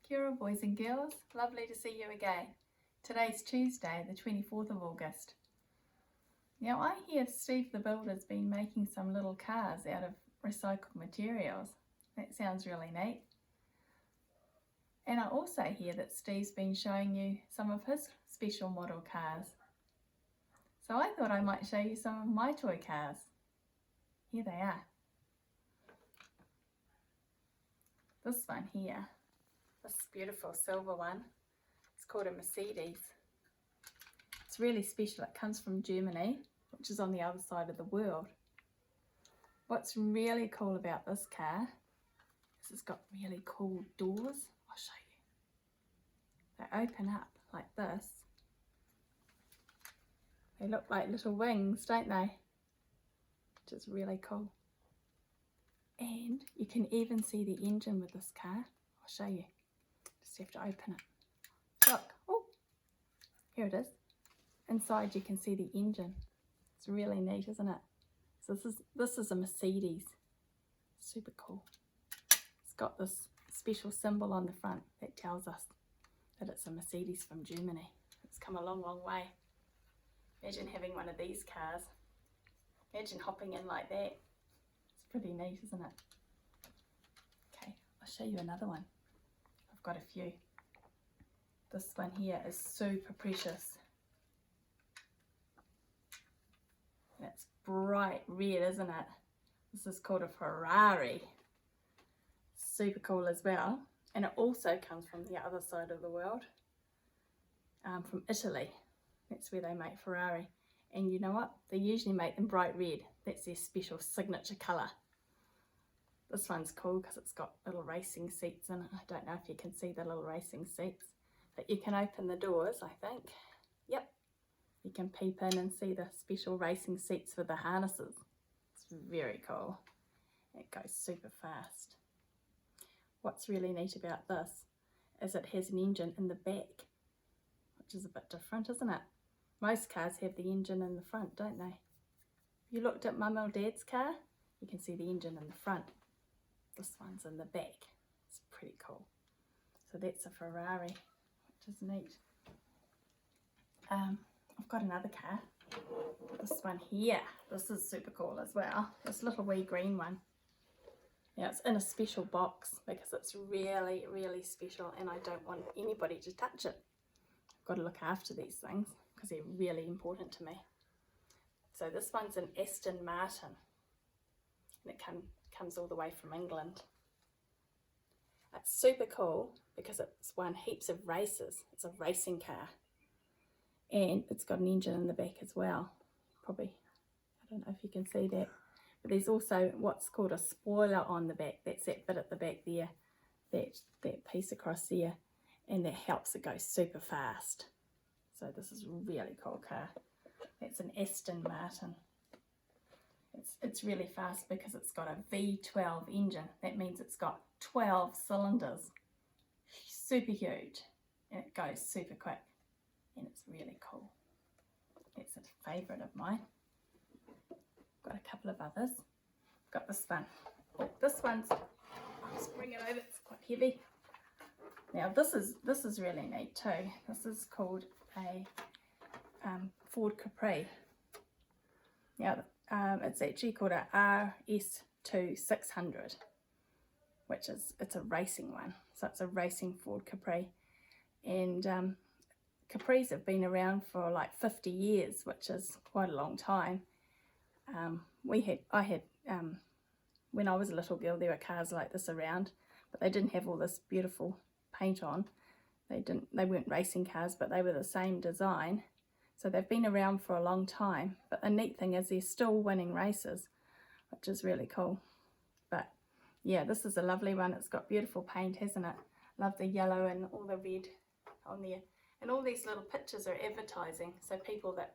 Kia ora, boys and girls, lovely to see you again. Today's Tuesday, the 24th of August. Now I hear Steve the Builder's been making some little cars out of recycled materials. That sounds really neat. And I also hear that Steve's been showing you some of his special model cars. So I thought I might show you some of my toy cars. Here they are. This one here, this beautiful silver one, it's called a Mercedes. It's really special. It comes from Germany, which is on the other side of the world. What's really cool about this car is it's got really cool doors. I'll show you. They open up like this. They look like little wings, don't they? Which is really cool. And you can even see the engine with this car. I'll show you. Just have to open it. Look, oh, here it is. Inside you can see the engine. It's really neat, isn't it? So this is a Mercedes. Super cool. It's got this special symbol on the front that tells us that it's a Mercedes from Germany. It's come a long, long way. Imagine having one of these cars. Imagine hopping in like that. It's pretty neat, isn't it? Okay, I'll show you another one. I've got a few. This one here is super precious. And it's bright red, isn't it? This is called a Ferrari. Super cool as well. And it also comes from the other side of the world, from Italy. That's where they make Ferrari. And you know what? They usually make them bright red. That's their special signature colour. This one's cool because it's got little racing seats in it. I don't know if you can see the little racing seats, but you can open the doors, I think. Yep. You can peep in and see the special racing seats with the harnesses. It's very cool. It goes super fast. What's really neat about this is it has an engine in the back, which is a bit different, isn't it? Most cars have the engine in the front, don't they? If you looked at Mum or Dad's car, you can see the engine in the front. This one's in the back. It's pretty cool. So that's a Ferrari, which is neat. I've got another car. This one here. This is super cool as well. This little wee green one. Now it's in a special box because it's really, really special and I don't want anybody to touch it. I've got to look after these things because they're really important to me. So this one's an Aston Martin and it comes all the way from England. It's super cool because it's won heaps of races. It's a racing car and it's got an engine in the back as well. Probably, I don't know if you can see that, but there's also what's called a spoiler on the back. That's that bit at the back there, that piece across there, and that helps it go super fast. So this is a really cool car. That's an Aston Martin. It's really fast because it's got a V12 engine. That means it's got 12 cylinders. Super huge. And it goes super quick. And it's really cool. It's a favourite of mine. Got a couple of others. Got this one. Oh, this one's, I'll just bring it over, it's quite heavy. Now this is really neat too. This is called a Ford Capri. Now it's actually called a RS2 600, which is, it's a racing one. So it's a racing Ford Capri. And Capris have been around for like 50 years, which is quite a long time. When I was a little girl, there were cars like this around, but they didn't have all this beautiful paint on. They weren't racing cars, but they were the same design. So they've been around for a long time. But the neat thing is they're still winning races, which is really cool. But yeah, this is a lovely one. It's got beautiful paint, hasn't it? Love the yellow and all the red on there. And all these little pictures are advertising. So people that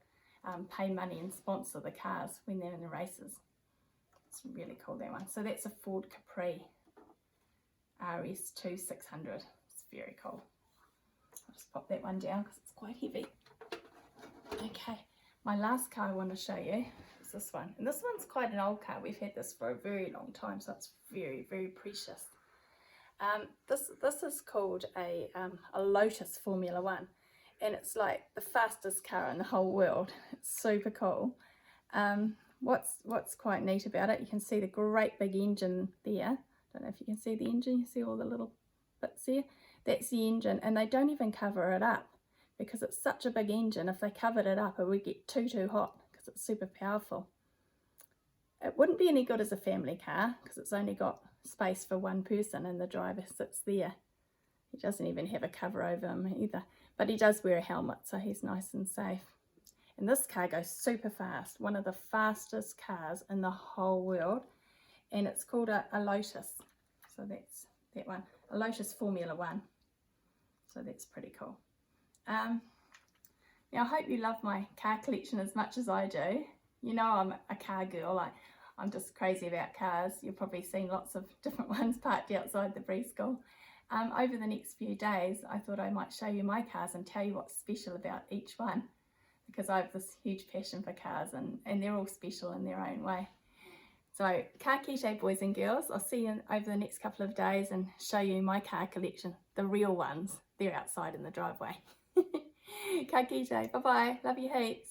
pay money and sponsor the cars when they're in the races. It's really cool, that one. So that's a Ford Capri RS2 600. It's very cool. I'll just pop that one down because it's quite heavy. Okay, my last car I want to show you is this one. And this one's quite an old car. We've had this for a very long time, so it's very, very precious. This is called a Lotus Formula 1, and it's like the fastest car in the whole world. It's super cool. What's quite neat about it, you can see the great big engine there. Don't know if you can see the engine, you see all the little bits there? That's the engine, and they don't even cover it up because it's such a big engine. If they covered it up, it would get too hot because it's super powerful. It wouldn't be any good as a family car because it's only got space for one person and the driver sits there. He doesn't even have a cover over him either, but he does wear a helmet, so he's nice and safe. And this car goes super fast, one of the fastest cars in the whole world, and it's called a Lotus. So that's that one, a Lotus Formula 1. So that's pretty cool. Now I hope you love my car collection as much as I do. You know I'm a car girl. I'm just crazy about cars. You've probably seen lots of different ones parked outside the preschool. Over the next few days, I thought I might show you my cars and tell you what's special about each one, because I have this huge passion for cars and they're all special in their own way. So, car kite, boys and girls, I'll see you over the next couple of days and show you my car collection, the real ones. They're outside in the driveway. Car kite, bye-bye, love you heaps.